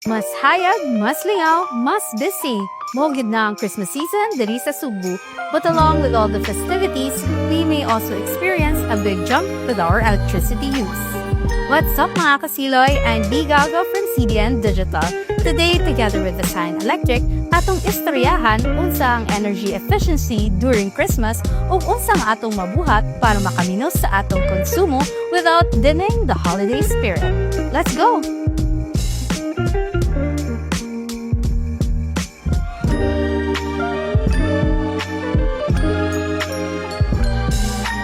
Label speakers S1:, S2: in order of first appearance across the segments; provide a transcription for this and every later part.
S1: Mas hayag, mas lingaw, mas busy. Mogid na ang Christmas season diri sa Subo. But along with all the festivities, we may also experience a big jump with our electricity use. What's up mga kasiloy? I'm B. Gaga from CDN Digital. Today, together with Design Electric, atong istoryahan unsa ang energy efficiency during Christmas ug unsa ang atong mabuhat para makaminos sa atong konsumo without dimming the holiday spirit. Let's go!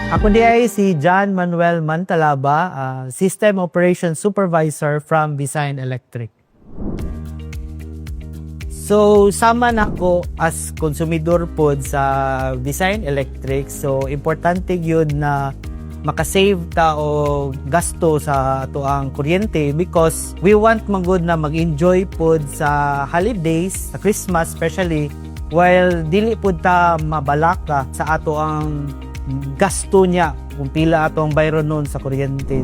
S2: Ako di ay si John Manuel Mantalaba, System Operations Supervisor from Design Electric. So, sama na ako as konsumidor po sa Design Electric. So, importante yun na makasave ta o gasto sa ato ang kuryente because we want magud na mag-enjoy po sa holidays, sa Christmas especially, while dili po ta mabalaka sa ato ang gasto niya kung pila atong bayro noon sa kuryente.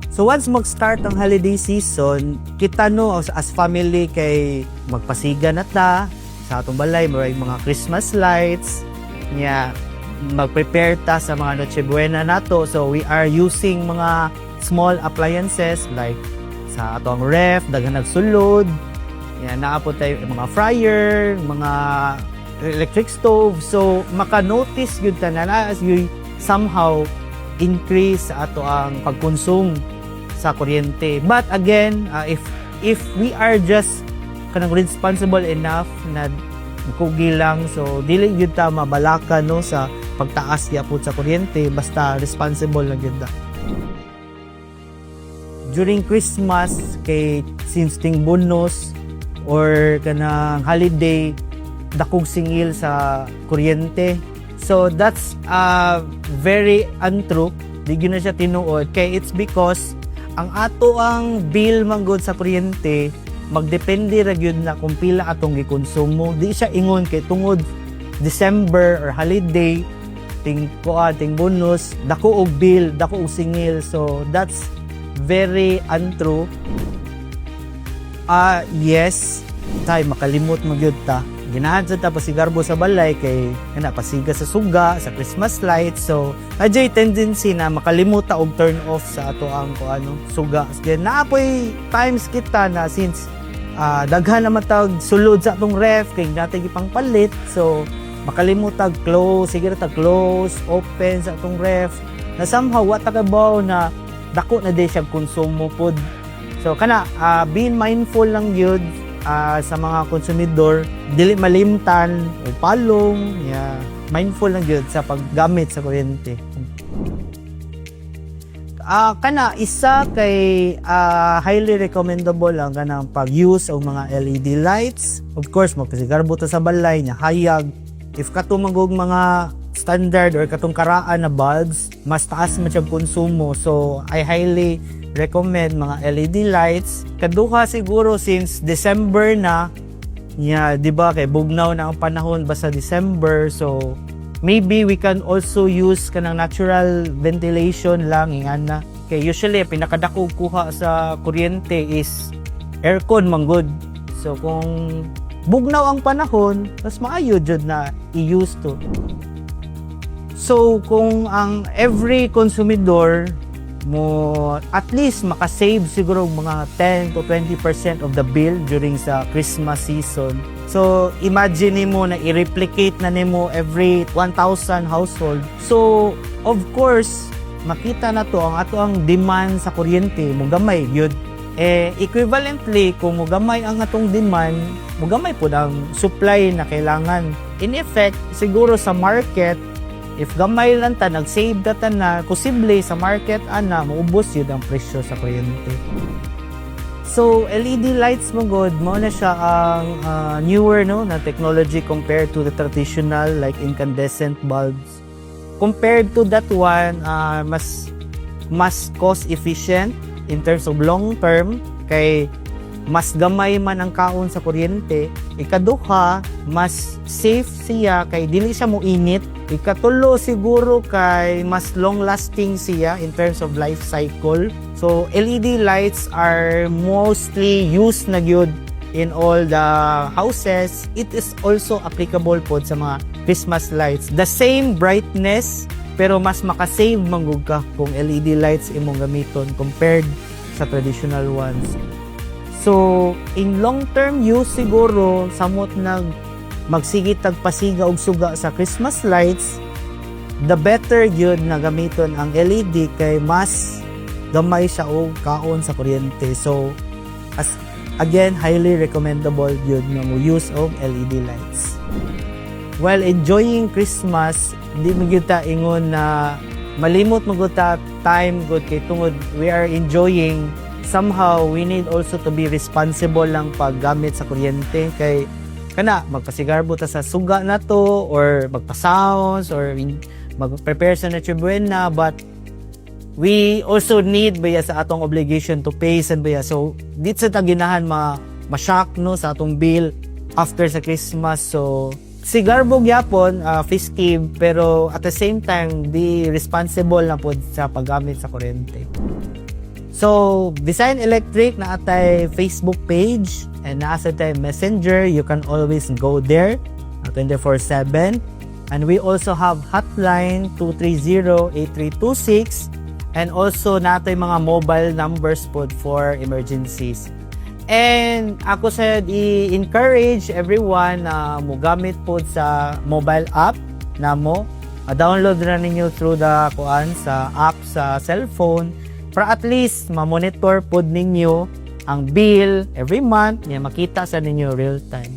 S2: So once mag-start ang holiday season, kita no as family kay magpasiga na ta sa atong balay, may mga Christmas lights niya, mag-prepare ta sa mga Noche Buena nato. So we are using mga small appliances like sa atong ref, daghan nagsulod. Yan, naapot tayo mga fryer, mga electric stove. So maka-notice yun ta na as you somehow increase sa ato ang pagkonsum sa kuryente. But again, if we are just kanang responsible enough na kugi lang, so dili yun ta mabalaka no sa pagtaas yapon sa kuryente, basta responsible lang yun ta. During Christmas kay since ting bonus or kanang holiday, dakog singil sa kuryente. So that's very untrue. Di gyud na siya tinuod kay it's because ang ato ang bill manggod sa kuryente magdepende ra gyud na kung pila atong gikonsumo. Di siya ingon kay tungod December or holiday ting bonus dako og bill, dako og singil. So that's very untrue. Yes, tay makalimot magyud ta. Ginahan sa pasigarbo sa balay kay pasiga sa suga, sa Christmas lights. So, adjay tendency na makalimot ta og turn off sa ato ang suga. Then naapoy times kita na since daghan na matag sulod sa atong ref kay natin ipangpalit. So, makalimot tag close, sige ta close, open sa atong ref. Na somehow what tagabaw na dako na di siya konsumo pod. So, being mindful lang yun sa mga konsumidor, dili malimtan o palong, mindful lang yun sa paggamit sa kuryente. Isa kay highly recommendable ang kanang pag-use og mga LED lights. Of course, magpasigarbo ta sa balay nya hayag. If katumagog mga standard or katong karaan na bulbs, mas taas man siya konsumo. So, I highly recommend mga LED lights. Kaduha siguro since December na, di ba kay bugnaw na ang panahon ba sa December. So maybe we can also use kanang natural ventilation lang ingana. Kay usually pinakadako kuha sa kuryente is aircon manggod. So kung bugnaw ang panahon, mas maayo jud na i-use to. So kung ang every consumidor mo at least makasave siguro mga 10 to 20% of the bill during sa Christmas season. So imagine mo na i-replicate na nimo every 1,000 household. So of course makita na to ang ato ang demand sa kuryente mo gamay gyud. Equivalently kung mo gamay ang atong demand, mo gamay pud ang supply na kailangan. In effect siguro sa market, if gamay lang ta, nag-save data na, posible sa market, maubos yun ang presyo sa kuryente. So, LED lights mo good, mo na siya ang newer na technology compared to the traditional like incandescent bulbs. Compared to that one, mas cost efficient in terms of long term, kay mas gamay man ang kaon sa kuryente. Ikaduha, mas safe siya kay dili siya mo init. Ikatulo siguro kay mas long lasting siya in terms of life cycle. So LED lights are mostly used na gyud in all the houses. It is also applicable po sa mga Christmas lights. The same brightness pero mas makasave manggug ka kung LED lights imong gamiton compared sa traditional ones. So, in long-term use siguro, samot magsigit tagpasiga og suga sa Christmas lights, the better yun na gamiton ang LED kay mas gamay siya og kaon sa kuryente. So, again, highly recommendable yun na mo use of LED lights. While enjoying Christmas, di mo kita ingon na malimot mo ta time good kay tungod we are enjoying. Somehow we need also to be responsible lang paggamit sa kuryente kay kana magpasigarbo ta sa suga na to or magpa-sounds or mag-prepare sa Noche Buena, but we also need baya sa atong obligation to pay san baya. So dito sa taginahan ma-shock no sa atong bill after sa Christmas. So sigarbo gyapon festive pero at the same time be responsible na pod sa paggamit sa kuryente. So, Design Electric na atay Facebook page and naasa tay Messenger. You can always go there 24/7. And we also have hotline 230-8326 and also natay mga mobile numbers pod for emergencies. And ako said i-encourage everyone na mogamit pod sa mobile app namo. Download na ninyo through the sa app sa cellphone. Para at least ma-monitor pod ninyo ang bill every month niya makita sa ninyo real time.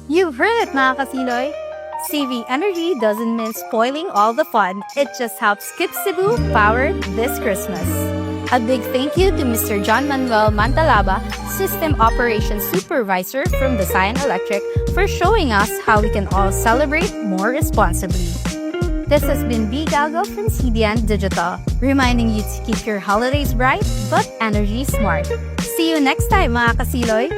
S1: You've heard it, mga kasiloy. CV Energy doesn't mean spoiling all the fun. It just helps keep Cebu powered this Christmas. A big thank you to Mr. John Manuel Mantalaba, System Operations Supervisor from Design Electric, for showing us how we can all celebrate more responsibly. This has been B. Galgo from CDN Digital, reminding you to keep your holidays bright but energy smart. See you next time, mga kasiloy!